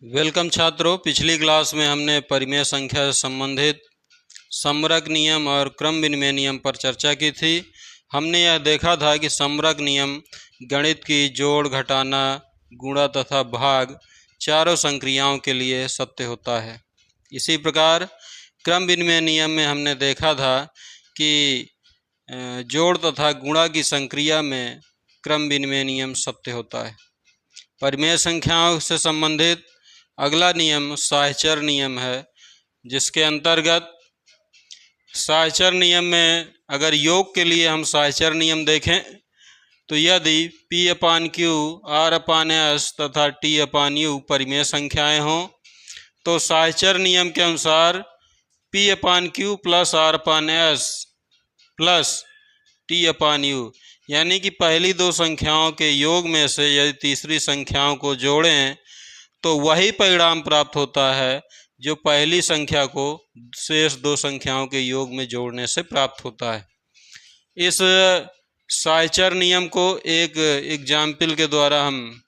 Welcome छात्रों। पिछली class में हमने परिमेय संख्या से संबंधित समरक नियम और क्रम विनिमय नियम पर चर्चा की थी। हमने यह देखा था कि समरक नियम गणित की जोड़, घटाना, गुणा तथा भाग चारों संक्रियाओं के लिए सत्य होता है। इसी प्रकार क्रम विनिमय नियम में हमने देखा था कि जोड़ तथा गुणा की संक्रिया में क्रम विनिमय नियम सत्य होता है। परिमेय संख्याओं से संबंधित अगला नियम साहचर्य नियम है, जिसके अंतर्गत साहचर्य नियम में अगर योग के लिए हम साहचर्य नियम देखें तो यदि P/Q, R/S तथा T/U परिमेय संख्याएं हों तो साहचर्य नियम के अनुसार P/Q plus R/S plus T/U यानी कि पहली दो संख्याओं के योग में से यदि तीसरी संख्याओं को जोड़ें तो वही परिणाम प्राप्त होता है जो पहली संख्या को शेष दो संख्याओं के योग में जोड़ने से प्राप्त होता है। इस साहचर्य नियम को एक एग्जाम्पल के द्वारा हम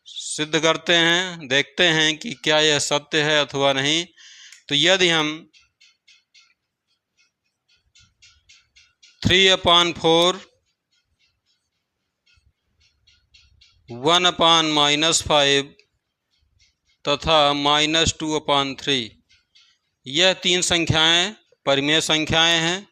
सिद्ध करते हैं, देखते हैं कि क्या यह सत्य है अथवा नहीं। तो यदि हम 3/4 1/-5 तथा -2/3 यह तीन संख्याएं परिमेय संख्याएं हैं।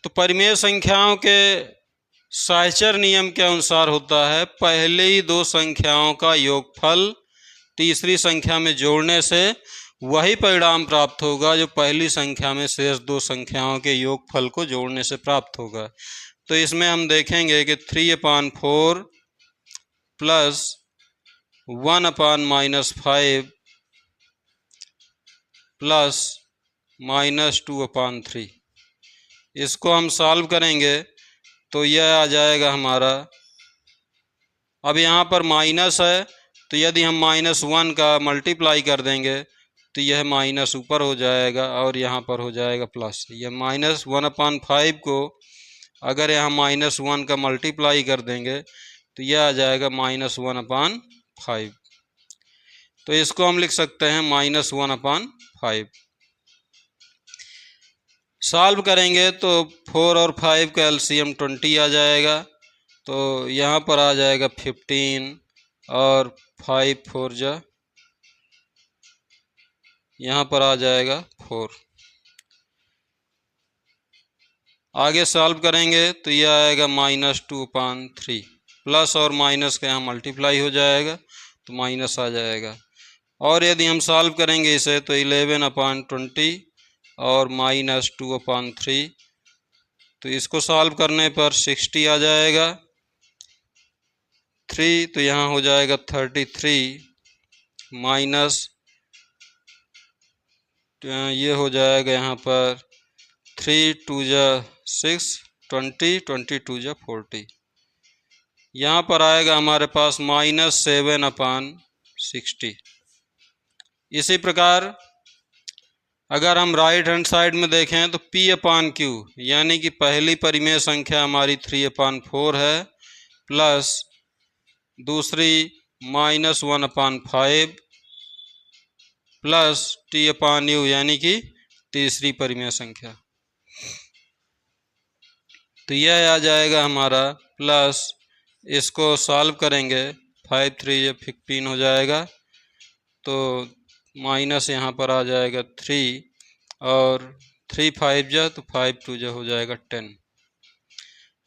तो परिमेय संख्याओं के साहचर्य नियम के अनुसार होता है पहले ही दो संख्याओं का योगफल तीसरी संख्या में जोड़ने से वही परिणाम प्राप्त होगा जो पहली संख्या में शेष दो संख्याओं के योगफल को जोड़ने से प्राप्त होगा। तो इसमें हम देखेंगे कि 3/4 प्लस 1/-5 प्लस -2/3, इसको हम सॉल्व करेंगे तो यह आ जाएगा हमारा। अब यहाँ पर माइनस है तो यदि हम -1 का मल्टीप्लाई कर देंगे तो यह माइनस ऊपर हो जाएगा और यहाँ पर हो जाएगा प्लस। यह -1/5 को अगर यहाँ -1 का मल्टीप्लाई कर देंगे तो यह आ जाएगा -1/5। तो इसको हम लिख सकते हैं -1/5। सॉल्व करेंगे तो 4 और 5 का एलसीएम 20 आ जाएगा। तो यहाँ पर आ जाएगा 15 और 5 4 जा यहाँ पर आ जाएगा 4। आगे सॉल्व करेंगे तो यह आएगा -2/3, प्लस और माइनस का यहाँ मल्टीप्लाई हो जाएगा तो माइनस आ जाएगा। और यदि हम सॉल्व करेंगे इसे तो 11/20 और -2/3, तो इसको सॉल्व करने पर 60 आ जाएगा। 3 तो यहाँ हो जाएगा 33 माइनस ये हो जाएगा यहाँ पर 3 2 जा 6 20 22 जा 40। यहाँ पर आएगा हमारे पास -7/60। इसी प्रकार अगर हम राइट हैंड साइड में देखें तो P/Q यानी कि पहली परिमेय संख्या हमारी 3/4 है प्लस दूसरी -1/5 प्लस T/U यानी कि तीसरी परिमेय संख्या। तो यह आ जाएगा हमारा प्लस, इसको सॉल्व करेंगे 5 3 15 हो जाएगा तो माइनस यहाँ पर आ जाएगा 3 और 3 5 जा तो 5 2 जा हो जाएगा 10।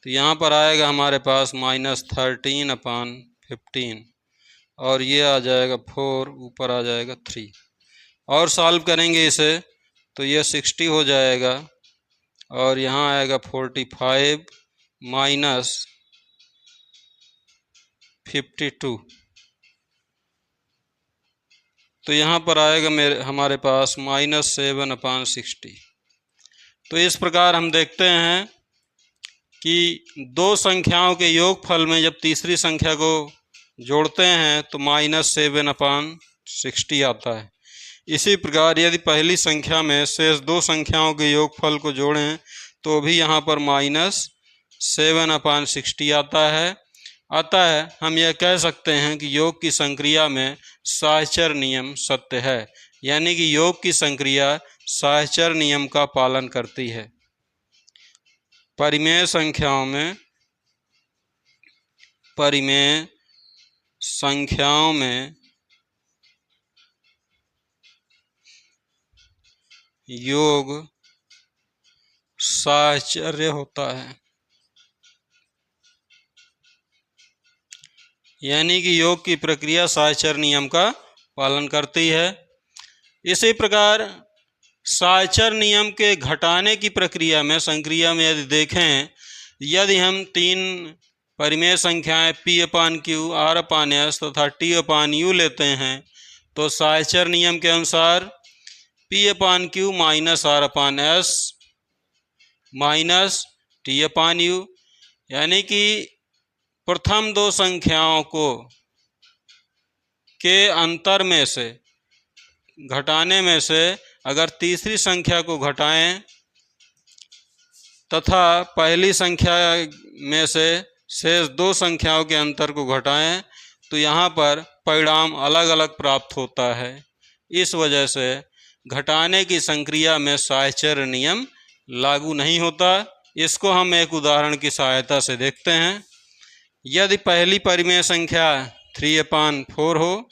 तो यहाँ पर आएगा हमारे पास -13/15 और ये आ जाएगा 4, ऊपर आ जाएगा 3। और सॉल्व करेंगे इसे तो ये 60 हो जाएगा और यहाँ आएगा 45 माइनस 52। तो यहाँ पर आएगा हमारे पास -7/60। तो इस प्रकार हम देखते हैं कि दो संख्याओं के योगफल में जब तीसरी संख्या को जोड़ते हैं तो -7/60 आता है। इसी प्रकार यदि पहली संख्या में शेष दो संख्याओं के योगफल को जोड़ें तो भी यहाँ पर -7/60 आता है। अतः हम यह कह सकते हैं कि योग की संक्रिया में साहचर्य नियम सत्य है, यानी कि योग की संक्रिया साहचर्य नियम का पालन करती है। परिमेय संख्याओं में योग साहचर्य होता है, यानी कि योग की प्रक्रिया साहचर्य नियम का पालन करती है। इसी प्रकार साहचर्य नियम के घटाने की प्रक्रिया में संक्रिया में यदि देखें, यदि हम 3 परिमेय संख्याएं P/Q, R/S तथा T/U लेते हैं तो साहचर्य नियम के अनुसार P/Q minus R/S minus T/U, यानी कि प्रथम 2 संख्याओं के अंतर में से घटाने में से अगर तीसरी संख्या को घटाएं तथा पहली संख्या में से शेष 2 संख्याओं के अंतर को घटाएं तो यहाँ पर परिणाम अलग अलग प्राप्त होता है। इस वजह से घटाने की संक्रिया में साहचर्य नियम लागू नहीं होता। इसको हम एक उदाहरण की सहायता से देखते हैं। यदि पहली परिमेय संख्या 3/4 हो,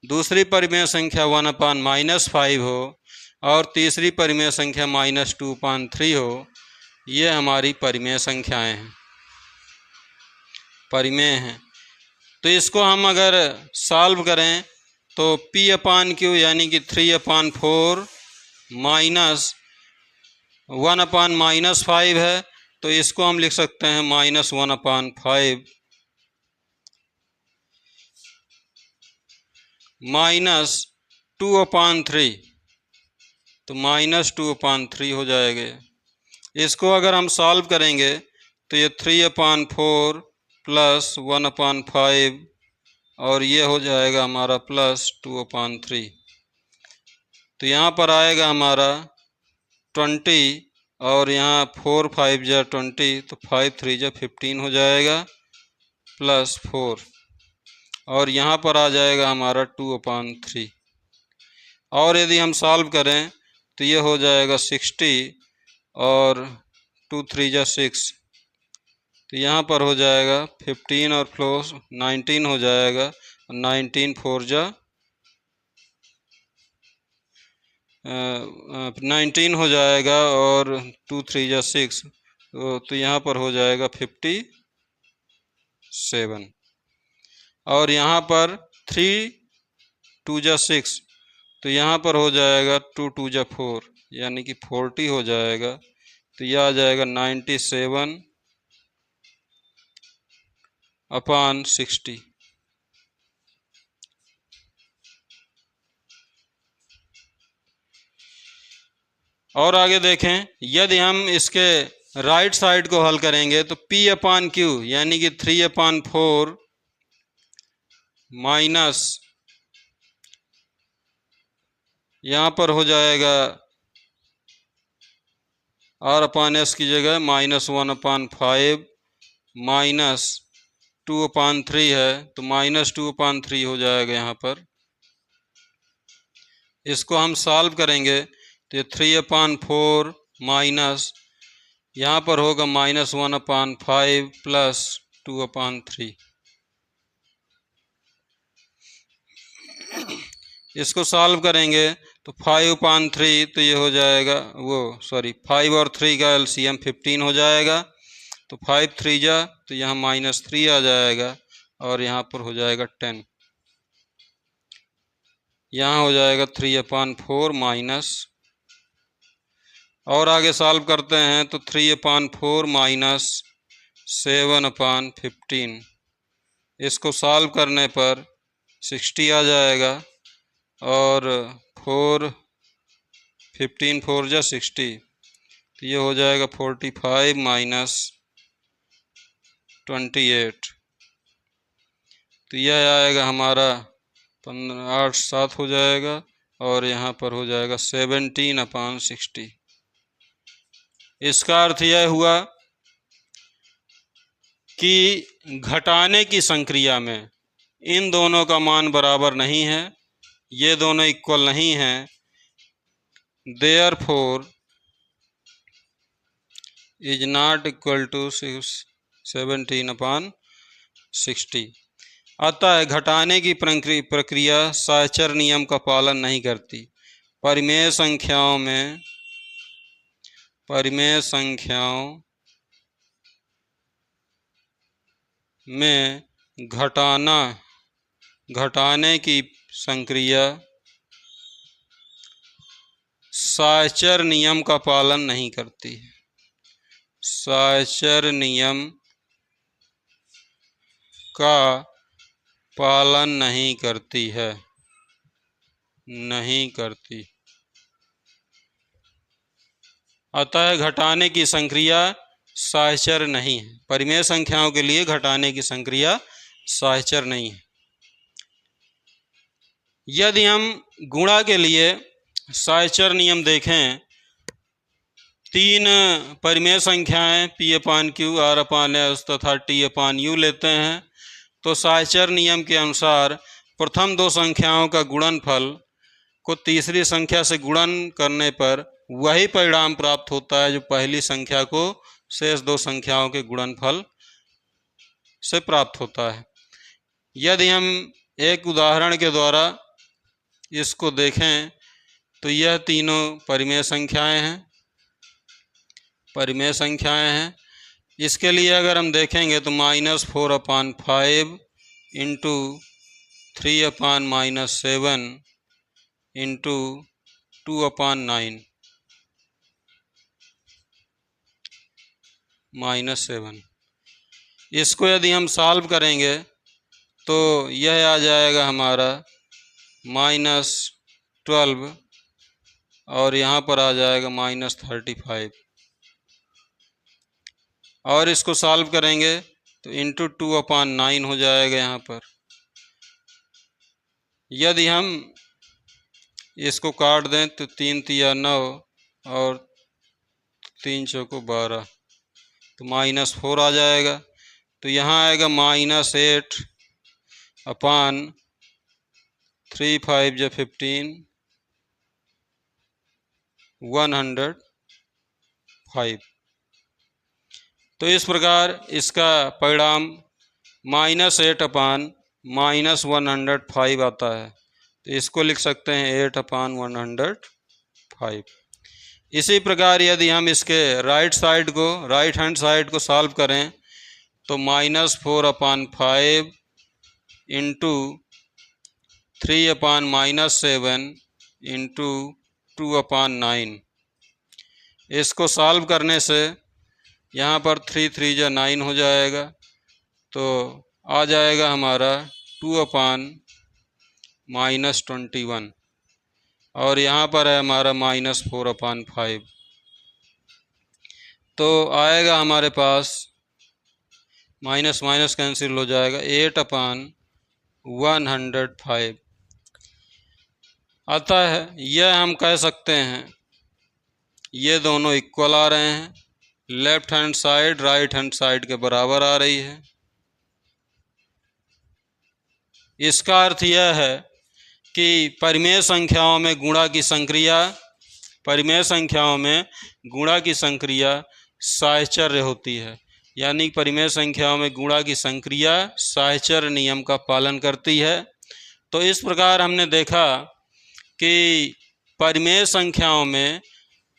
दूसरी परिमेय संख्या 1/-5 हो और तीसरी परिमेय संख्या -2/3 हो, ये हमारी परिमेय संख्याएं हैं, परिमेय हैं। तो इसको हम अगर सॉल्व करें तो P/Q यानी कि 3/4 माइनस 1/-5 है, तो इसको हम लिख सकते हैं -1/5 माइनस 2/3, तो -2/3 हो जाएगा। इसको अगर हम सॉल्व करेंगे तो ये 3/4 प्लस 1/5 और ये हो जाएगा हमारा +2/3। तो यहाँ पर आएगा हमारा 20 और यहाँ 4 5 जा 20, तो 5 3 जा 15 हो जाएगा +4 और यहाँ पर आ जाएगा हमारा 2/3। और यदि हम सॉल्व करें तो ये हो जाएगा 60 और 2 3 जा 6, तो यहाँ पर हो जाएगा 15 और प्लस 19 हो जाएगा, 19 4 जा 19 हो जाएगा और 2 3 जा 6, तो यहाँ पर हो जाएगा 57 और यहाँ पर 3 2 जा 6, तो यहाँ पर हो जाएगा 2 2 जा 4 यानी कि 40 हो जाएगा। तो यह आ जाएगा 97/60। और आगे देखें, यदि हम इसके राइट साइड को हल करेंगे तो P/Q यानी कि 3/4 माइनस यहाँ पर हो जाएगा R/S की जगह -1/5 माइनस 2/3 है, तो -2/3 हो जाएगा यहाँ पर। इसको हम सॉल्व करेंगे तो 3/4 माइनस यहाँ पर होगा -1/5 प्लस 2/3। इसको सॉल्व करेंगे तो 5/3, तो ये हो जाएगा 5 और 3 का LCM 15 हो जाएगा, तो 5 3 जा, तो यहाँ -3 आ जाएगा और यहाँ पर हो जाएगा 10। यहाँ हो जाएगा 3/4 माइनस, और आगे सॉल्व करते हैं तो 3/4 माइनस 7/15, इसको सॉल्व करने पर 60 आ जाएगा और 15 4 जा 60, तो ये हो जाएगा 45 माइनस 28, तो यह आएगा हमारा 8 7 हो जाएगा और यहाँ पर हो जाएगा 17/60। इसका अर्थ यह हुआ कि घटाने की संक्रिया में इन दोनों का मान बराबर नहीं है, ये दोनों इक्वल नहीं हैं, therefore is not equal to 17/60। अतः घटाने की प्रक्रिया साहचर्य नियम का पालन नहीं करती। परिमेय संख्याओं में घटाने की संक्रिया साहचर्य नियम का पालन नहीं करती है। साहचर्य नियम का पालन नहीं करती है, नहीं करती। अतः घटाने की संक्रिया साहचर्य नहीं है। परिमेय संख्याओं के लिए घटाने की संक्रिया साहचर्य नहीं है। यदि हम गुणा के लिए साहचर्य नियम देखें, 3 परिमेय संख्याएं P/Q, R/S तथा T/U लेते हैं, तो साहचर्य नियम के अनुसार प्रथम 2 संख्याओं का गुणनफल को तीसरी संख्या से गुणन करने पर वही परिणाम प्राप्त होता है जो पहली संख्या को शेष 2 संख्याओं के गुणनफल से प्राप्त होता है। यदि हम एक उदाहरण के द्वारा इसको देखें तो यह तीनों परिमेय संख्याएं हैं। इसके लिए अगर हम देखेंगे तो -4/5 इंटू 3/-7 इंटू 2/9 -7, इसको यदि हम सॉल्व करेंगे तो यह आ जाएगा हमारा -12 और यहाँ पर आ जाएगा -35, और इसको सॉल्व करेंगे तो इंटू 2/9 हो जाएगा यहाँ पर। यदि हम इसको काट दें तो 3 तिया 9 और 3 चौको 12, तो -4 आ जाएगा। तो यहाँ आएगा -8/3 5 × 15 105। तो इस प्रकार इसका परिणाम -8/-105 आता है। तो इसको लिख सकते हैं 8/105। इसी प्रकार यदि हम इसके राइट हैंड साइड को सॉल्व करें तो -4/5 इंटू 3/-7 इंटू 2/9, इसको सॉल्व करने से यहाँ पर 3 3 × 9 हो जाएगा, तो आ जाएगा हमारा 2/-21, और यहाँ पर है हमारा -4/5, तो आएगा हमारे पास माइनस माइनस कैंसिल हो जाएगा 8/105। अतः यह हम कह सकते हैं ये दोनों इक्वल आ रहे हैं, left hand side right hand side के बराबर आ रही है। इसका अर्थ यह है कि परिमेय संख्याओं में गुणा की संक्रिया साहचर्य होती है, यानी परिमेय संख्याओं में गुणा की संक्रिया साहचर्य नियम का पालन करती है। तो इस प्रकार हमने देखा कि परिमेय संख्याओं में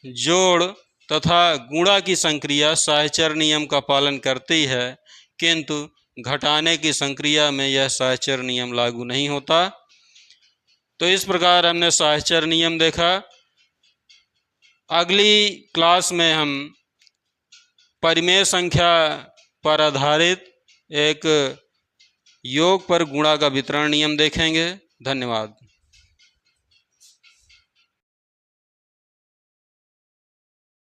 जोड़ तथा गुणा की संक्रिया साहचर्य नियम का पालन करती है, किंतु घटाने की संक्रिया में यह साहचर्य नियम लागू नहीं होता। तो इस प्रकार हमने साहचर्य नियम देखा। अगली क्लास में हम परिमेय संख्या पर आधारित एक योग पर गुणा का वितरण नियम देखेंगे। धन्यवाद।